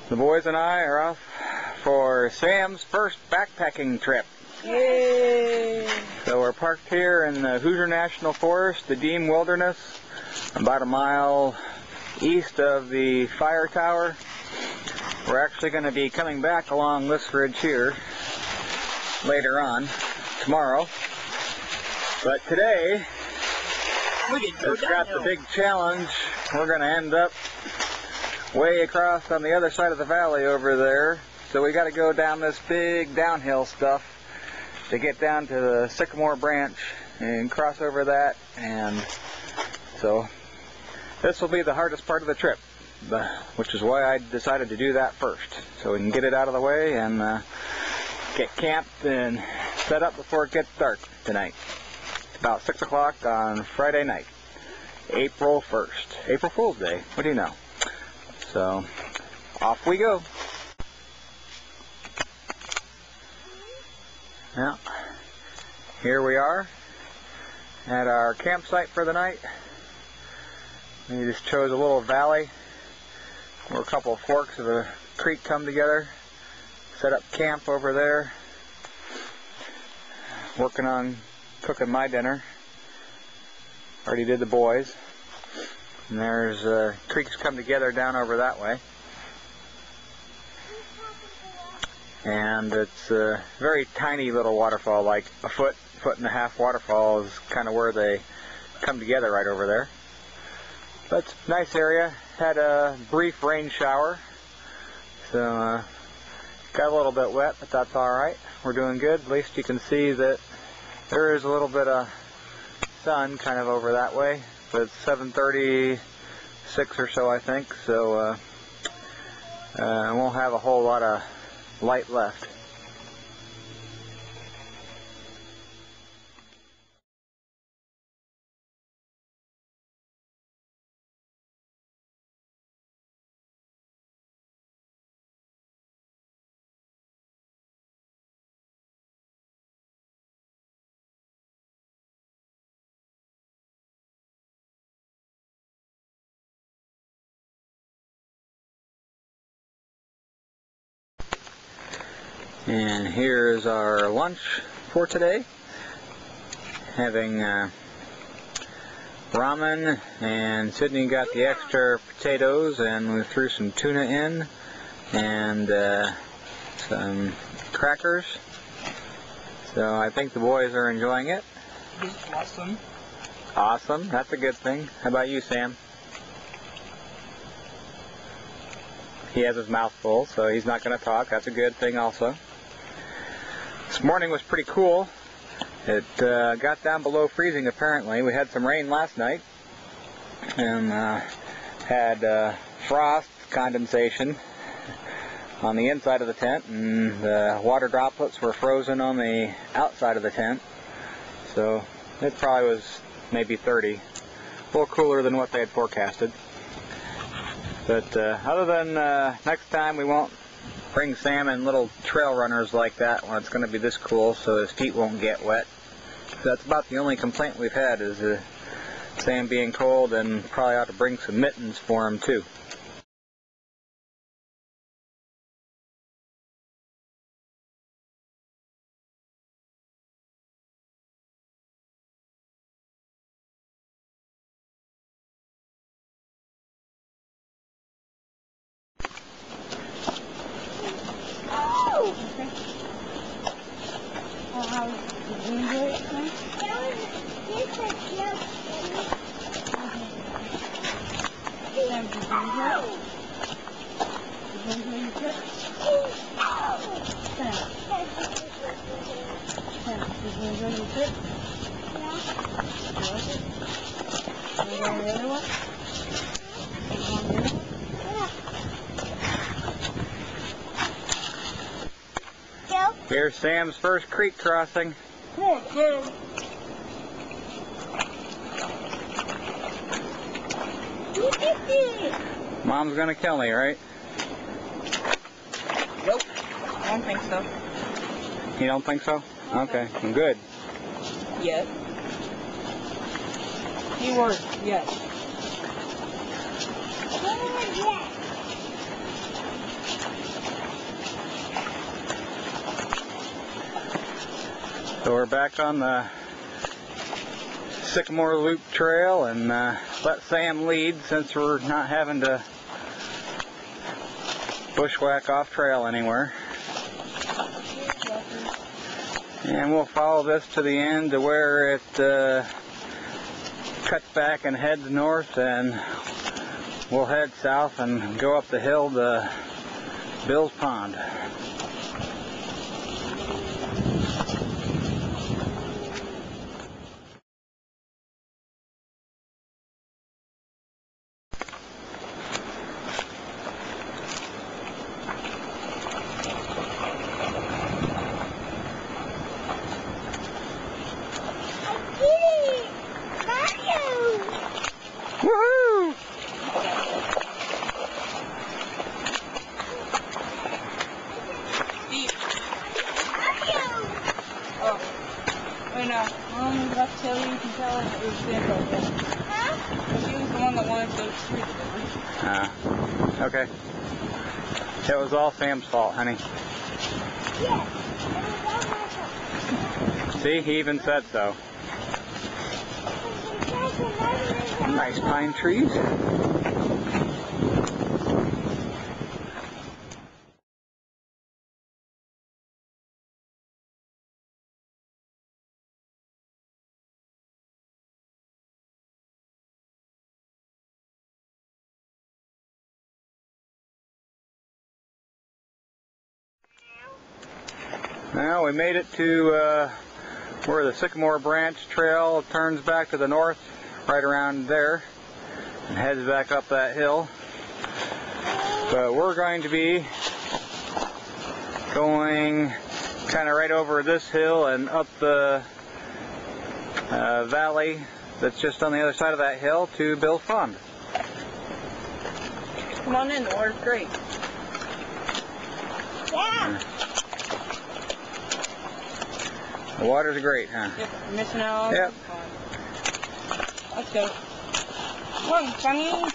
The boys and I are off for Sam's first backpacking trip. Yay! So we're parked here in the Hoosier National Forest, the Deam Wilderness, about a mile east of the fire tower. We're actually going to be coming back along this ridge here later on, tomorrow. But today, it's got the big challenge. We're going to end up way across on the other side of the valley over there. So we got to go down this big downhill stuff to get down to the Sycamore branch and cross over that. And so this will be the hardest part of the trip, which is why I decided to do that first, so we can get it out of the way and get camped and set up before it gets dark tonight. It's about 6 o'clock on Friday night, April 1st. April Fool's Day, what do you know? So, off we go. Well, here we are at our campsite for the night. We just chose a little valley where a couple of forks of a creek come together. Set up camp over there. Working on cooking my dinner. Already did the boys. And there's creeks come together down over that way. And it's a very tiny little waterfall, like a foot and a half waterfall is kind of where they come together right over there. But it's a nice area. Had a brief rain shower, so got a little bit wet, but that's alright. We're doing good. At least you can see that there is a little bit of sun kind of over that way. But it's 7:36 or so, I think, so I won't have a whole lot of light left. And here's our lunch for today. Having ramen, and Sydney got the extra potatoes, and we threw some tuna in, and some crackers. So I think the boys are enjoying it. It's awesome. Awesome, that's a good thing. How about you, Sam? He has his mouth full, so he's not going to talk. That's a good thing also. This morning was pretty cool. It got down below freezing apparently. We had some rain last night and had frost condensation on the inside of the tent, and the water droplets were frozen on the outside of the tent. So it probably was maybe 30. A little cooler than what they had forecasted. But other than next time we won't bring Sam in little trail runners like that when it's going to be this cool, so his feet won't get wet. That's about the only complaint we've had, is Sam being cold, and probably ought to bring some mittens for him too. Here's Sam's first creek crossing. Mom's gonna kill me, right? Nope. I don't think so. You don't think so? Okay, I'm good. Yes. Keyword, yes. So we're back on the Sycamore Loop Trail, and let Sam lead since we're not having to bushwhack off trail anywhere. And we'll follow this to the end to where it cuts back and heads north, and we'll head south and go up the hill to Bill's Pond. Woohoo! Deam. Oh. Wait, no. Mom left Tilly, you can tell her it was Sam. Huh? She was the one that wanted to go to street. Okay. It was all Sam's fault, honey. Yes. It was all my fault. See, he even said so. Nice pine trees. Now we made it to where the Sycamore Branch Trail turns back to the north, right around there, and heads back up that hill. But we're going to be going kind of right over this hill and up the valley that's just on the other side of that hill to Bill's Pond. Come on in, the water's great. Yeah. The water's great, huh? Yep, you're missing out. Yep. Let's go. Come on, Sonny. Dad,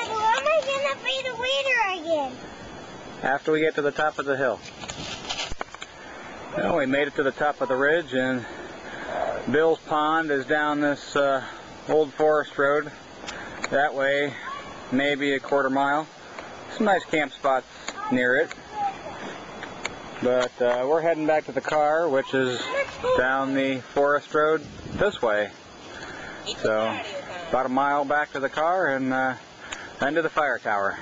when am I gonna be the leader again? After we get to the top of the hill. Well, we made it to the top of the ridge, and Bill's Pond is down this old forest road. That way, maybe a quarter mile. Some nice camp spots near it. But we're heading back to the car, which is down the forest road this way. So, about a mile back to the car and then to the fire tower.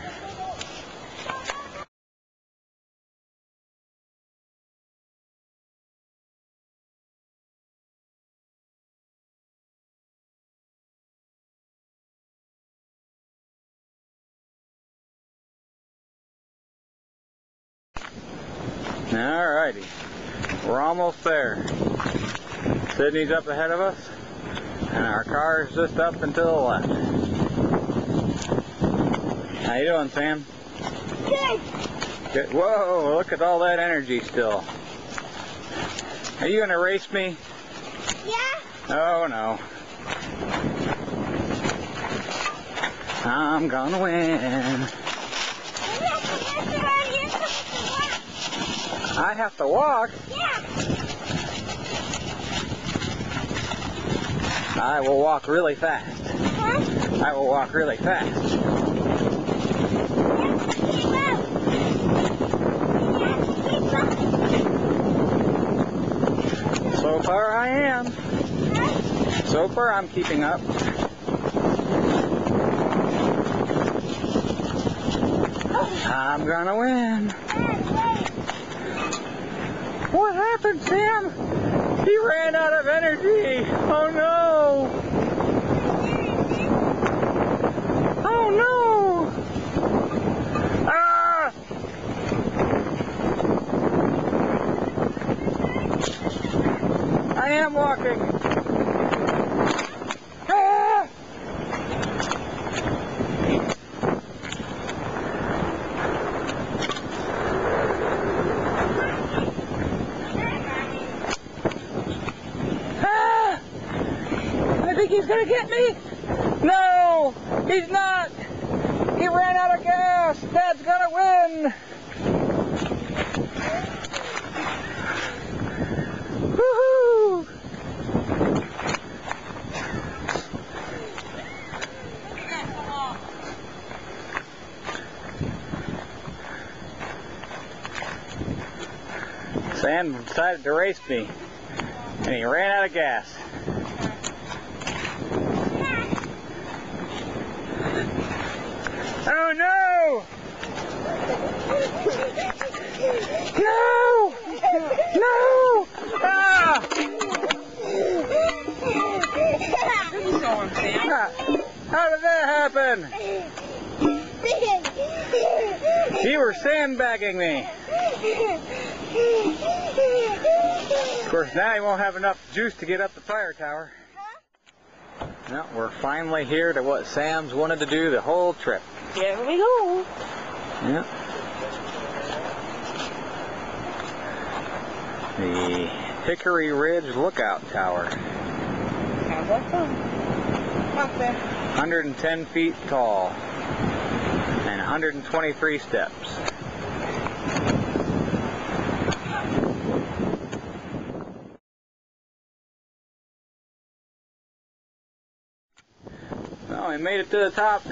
Alrighty, we're almost there. Sydney's up ahead of us, and our car is just up and to the left. How you doing, Sam? Good. Good. Whoa, look at all that energy still. Are you gonna race me? Yeah. Oh no. I'm gonna win. I have to walk? Yeah. I will walk really fast. Huh? I will walk really fast. So far I am. So far I'm keeping up. I'm gonna win. What happened, Sam? He ran out of energy. Oh no. Oh no. Ah! I am walking. Ah! I think he's gonna get me. No, he's not. He ran out of gas. Dad's gonna win. Woohoo! Sam decided to race me, and he ran out of gas. Oh no! No! No! Ah! How did that happen? You were sandbagging me. Of course, now you won't have enough juice to get up the fire tower. Well, we're finally here to what Sam's wanted to do the whole trip. Here we go. Yep. The Hickory Ridge Lookout Tower. How's that fun? Not bad. 110 feet tall and 123 steps. Well, we made it to the top.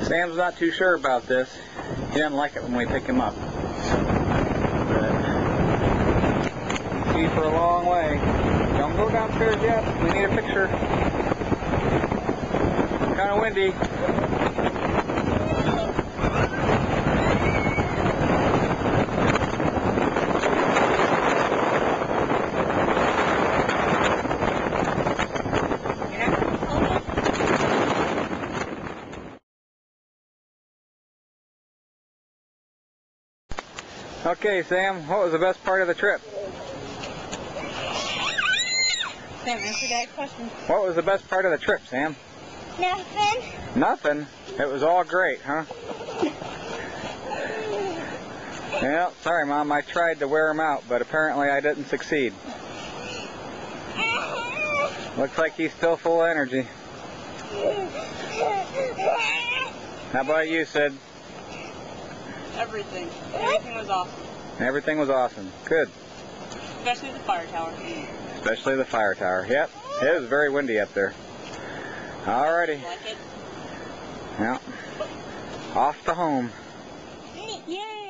Sam's not too sure about this. He doesn't like it when we pick him up. But see for a long way. Don't go downstairs yet. We need a picture. Kind of windy. Okay, Sam, what was the best part of the trip? Sam, answer that question. What was the best part of the trip, Sam? Nothing. Nothing? It was all great, huh? Well, sorry, Mom, I tried to wear him out, but apparently I didn't succeed. Looks like he's still full of energy. How about you, Sid? Everything. Everything was awesome. Everything was awesome. Good. Especially the fire tower. Especially the fire tower. Yep. It was very windy up there. Alrighty. Like it? Well, off to home. Yay!